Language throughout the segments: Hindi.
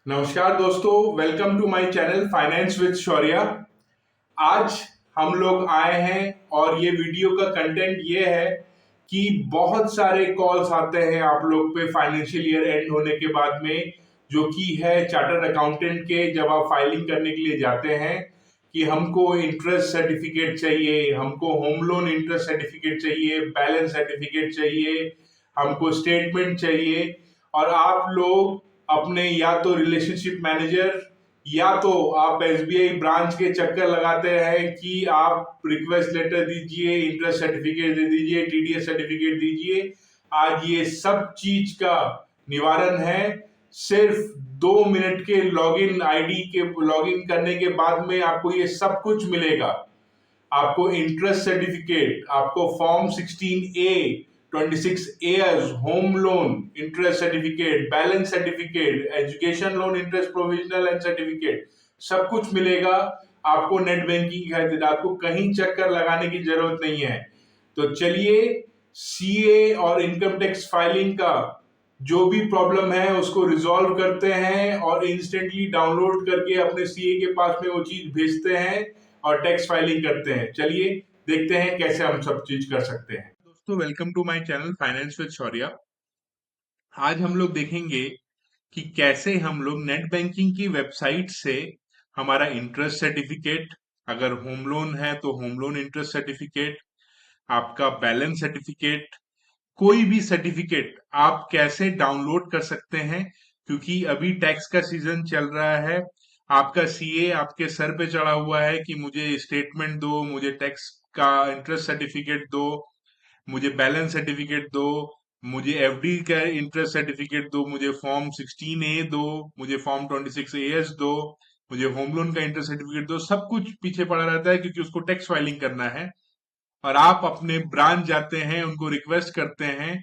नमस्कार दोस्तों, welcome to my channel finance with Shaurya. आज हम लोग आए हैं और ये वीडियो का कंटेंट ये है कि बहुत सारे कॉल्स आते हैं आप लोग पे फाइनेंशियल ईयर एंड होने के बाद में, जो कि है चार्टर्ड अकाउंटेंट के, जब आप फाइलिंग करने के लिए जाते हैं कि हमको इंटरेस्ट सर्टिफिकेट चाहिए, हमको होम लोन इंटरेस्ट सर्टिफिकेट चाहिए, बैलेंस सर्टिफिकेट चाहिए, हमको स्टेटमेंट चाहिए। और आप लोग अपने या तो रिलेशनशिप मैनेजर या तो आप एसबीआई ब्रांच के चक्कर लगाते हैं कि आप रिक्वेस्ट लेटर दीजिए, इंटरेस्ट सर्टिफिकेट दे दीजिए, टीडीएस सर्टिफिकेट दीजिए। आज ये सब चीज का निवारण है सिर्फ 2 मिनट के लॉगिन आईडी के लॉगिन करने के बाद में आपको ये सब कुछ मिलेगा। आपको इंटरेस्ट सर्टिफिकेट, आपको form 16A, 26 AS, home loan interest certificate, balance certificate, education loan interest provisional and certificate, सब कुछ मिलेगा। आपको नेट बैंकिंग की खातिर आपको कहीं चक्कर लगाने की जरूरत नहीं है। तो चलिए, सीए और इनकम टैक्स फाइलिंग का जो भी प्रॉब्लम है उसको रिजॉल्व करते हैं और इंस्टेंटली डाउनलोड करके अपने सीए के पास में वो चीज भेजते हैं और टैक्स फाइलिंग करते हैं। चलिए देखते हैं कैसे हम सब चीज कर सकते हैं। दोस्तों, welcome to my channel finance with Shaurya. आज हम लोग देखेंगे कि कैसे हम लोग नेट बैंकिंग की वेबसाइट से हमारा इंटरेस्ट सर्टिफिकेट, अगर होम लोन है तो होम लोन इंटरेस्ट सर्टिफिकेट, आपका बैलेंस सर्टिफिकेट, कोई भी सर्टिफिकेट आप कैसे डाउनलोड कर सकते हैं। क्योंकि अभी टैक्स का सीजन चल रहा है, आपका सीए आपके सर पे चढ़ा हुआ है कि मुझे स्टेटमेंट दो, मुझे टैक्स का इंटरेस्ट सर्टिफिकेट दो, मुझे बैलेंस सर्टिफिकेट दो, मुझे एफडी का इंटरेस्ट सर्टिफिकेट दो, मुझे फॉर्म 16A दो, मुझे फॉर्म 26AS दो, मुझे होम लोन का इंटरेस्ट सर्टिफिकेट दो। सब कुछ पीछे पड़ा रहता है क्योंकि उसको टैक्स फाइलिंग करना है। और आप अपने ब्रांच जाते हैं, उनको रिक्वेस्ट करते हैं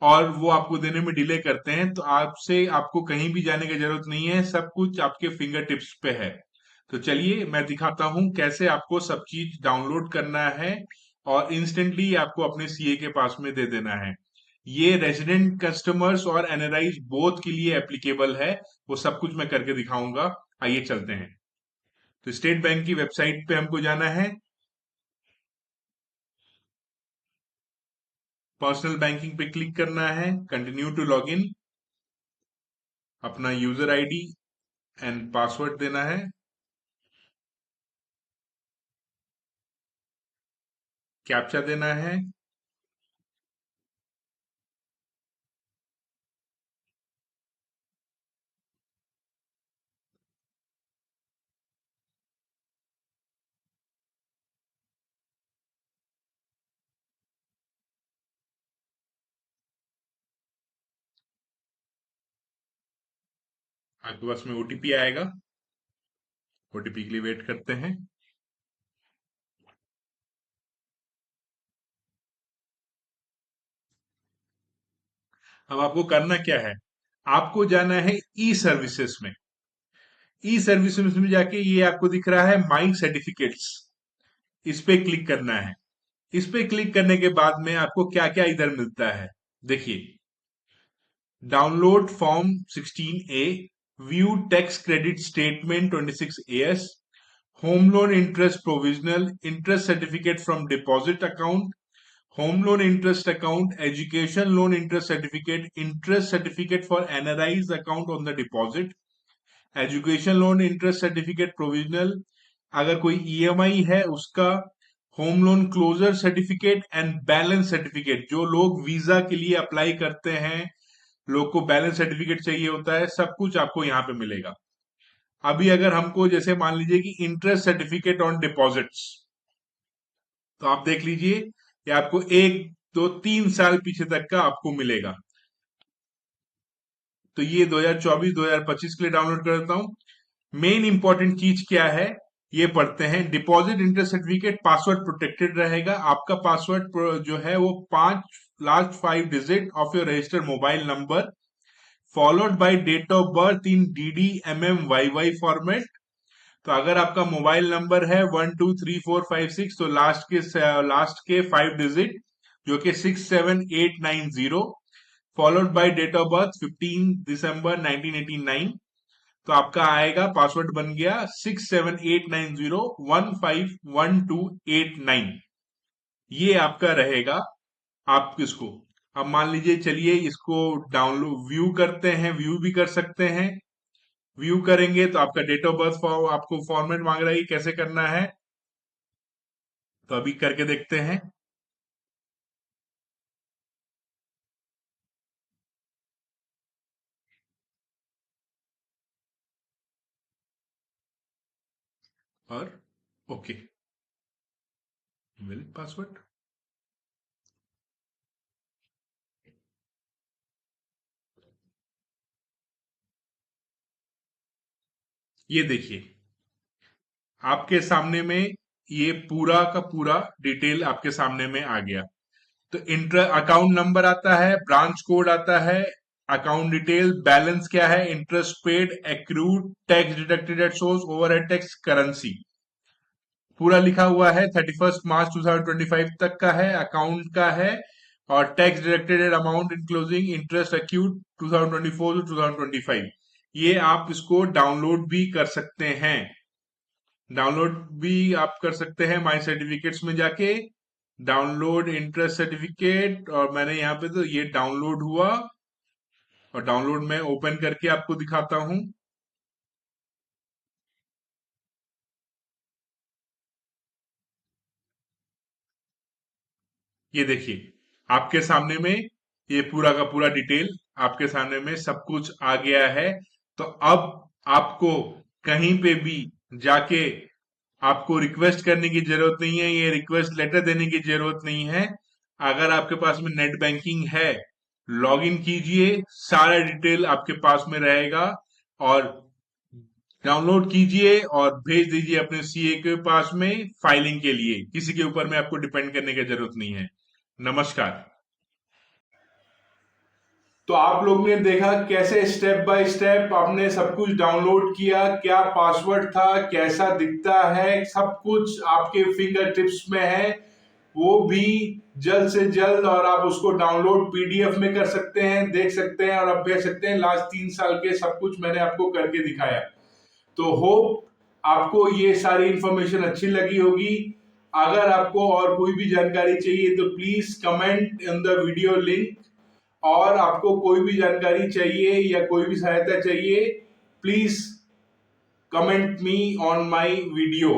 और वो आपको देने में डिले करते हैं। तो आपसे आपको कहीं भी जाने की जरूरत नहीं है, सब कुछ आपके फिंगर टिप्स पे है। तो चलिए मैं दिखाता हूं कैसे आपको सब चीज डाउनलोड करना है और इंस्टेंटली आपको अपने सीए के पास में दे देना है। ये रेजिडेंट कस्टमर्स और एनआरआई बोथ के लिए एप्लीकेबल है। वो सब कुछ मैं करके दिखाऊंगा। आइए चलते हैं। तो स्टेट बैंक की वेबसाइट पे हमको जाना है, पर्सनल बैंकिंग पे क्लिक करना है, कंटिन्यू टू लॉग इन, अपना यूजर आईडी एंड पासवर्ड देना है, कैप्चा देना है, आपके पास में ओटीपी आएगा। ओटीपी के लिए वेट करते हैं। अब आपको करना क्या है, आपको जाना है ई सर्विसेज में। ई सर्विसेज में जाके ये आपको दिख रहा है माई सर्टिफिकेट्स, इस पे क्लिक करना है। इस पे क्लिक करने के बाद में आपको क्या क्या इधर मिलता है देखिए। Download form 16A, view tax credit statement 26AS, home loan interest provisional, interest certificate from deposit account, home loan interest account, education loan interest certificate, interest certificate for NRIs account on the deposit, education loan interest certificate provisional, अगर कोई ईएमआई है उसका, home loan closure certificate and balance certificate. जो लोग वीजा के लिए अप्लाई करते हैं, लोग को बैलेंस सर्टिफिकेट चाहिए होता है, सब कुछ आपको यहाँ पे मिलेगा। अभी अगर हमको जैसे मान लीजिए कि इंटरेस्ट सर्टिफिकेट ऑन डिपॉजिट्स, तो आप देख लीजिए ये आपको 1 2 3 साल पीछे तक का आपको मिलेगा। तो ये 2024 2025 के लिए डाउनलोड कर देता हूं। मेन इंपॉर्टेंट चीज क्या है ये पढ़ते हैं। Deposit interest certificate password protected रहेगा। आपका पासवर्ड जो है वो 5 last 5 digit of your registered mobile number followed by date of birth in DDMMYY format. तो अगर आपका मोबाइल नंबर है 123456, तो लास्ट के 5 डिजिट जो कि 67890, followed by date of birth 15 December 1989। तो आपका आएगा, पासवर्ड बन गया 6789015128 ये आपका रहेगा। आप किसको, अब मान लीजिए, चलिए इसको डाउनलोड व्यू करते हैं, व्यू भी कर सकते हैं। व्यू करेंगे तो आपका डेट ऑफ बर्थ आपको फॉर्मेट मांग रहा है, कैसे करना है, तो अभी करके देखते हैं। और ओके, वैलिड पासवर्ड। ये देखिए आपके सामने में ये पूरा का पूरा डिटेल आपके सामने में आ गया। तो इंटर अकाउंट नंबर आता है, ब्रांच कोड आता है, अकाउंट डिटेल, बैलेंस क्या है, interest paid, accrued, tax deducted at source, overhead tax, currency, पूरा लिखा हुआ है। 31 मार्च 2025 तक का है, अकाउंट का है, और tax deducted amount including interest accrued 2024 to 2025। ये आप इसको डाउनलोड भी कर सकते हैं, डाउनलोड भी आप कर सकते हैं माई सर्टिफिकेट्स में जाके, डाउनलोड इंटरेस्ट सर्टिफिकेट, और मैंने यहाँ पे तो ये डाउनलोड हुआ, और डाउनलोड में ओपन करके आपको दिखाता हूं। ये देखिए आपके सामने में ये पूरा का पूरा डिटेल आपके सामने में सब कुछ आ गया है। तो अब आपको कहीं पे भी जाके आपको रिक्वेस्ट करने की जरूरत नहीं है, ये रिक्वेस्ट लेटर देने की जरूरत नहीं है। अगर आपके पास में नेट बैंकिंग है, लॉगिन कीजिए, सारा डिटेल आपके पास में रहेगा, और डाउनलोड कीजिए और भेज दीजिए अपने सीए के पास में फाइलिंग के लिए। किसी के ऊपर में आपको डिपेंड करने की जरूरत नहीं है। नमस्कार। तो आप लोग ने देखा कैसे स्टेप बाय स्टेप आपने सब कुछ डाउनलोड किया, क्या पासवर्ड था, कैसा दिखता है, सब कुछ आपके फिंगर टिप्स में है, वो भी जल्द से जल्द। और आप उसको डाउनलोड पीडीएफ में कर सकते हैं, देख सकते हैं और आप भेज सकते हैं। लास्ट 3 साल के सब कुछ मैंने आपको करके दिखाया। तो होप आपको ये सारी इंफॉर्मेशन अच्छी लगी होगी। अगर आपको और कोई भी जानकारी चाहिए तो please comment in the video link. और आपको कोई भी जानकारी चाहिए या कोई भी सहायता चाहिए, please comment me on my video.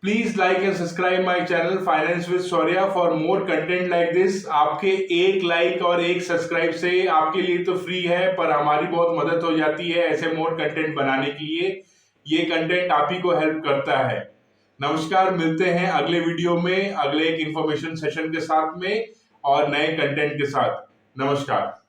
Please like and subscribe my channel finance with Shaurya for more content like this. आपके एक लाइक और एक सब्सक्राइब से आपके लिए तो फ्री है, पर हमारी बहुत मदद हो जाती है ऐसे मोर कंटेंट बनाने के लिए। ये कंटेंट आप ही को हेल्प करता है। नमस्कार, मिलते हैं अगले वीडियो में, अगले एक इंफॉर्मेशन सेशन के साथ में और नए कंटेंट के साथ। नमस्कार।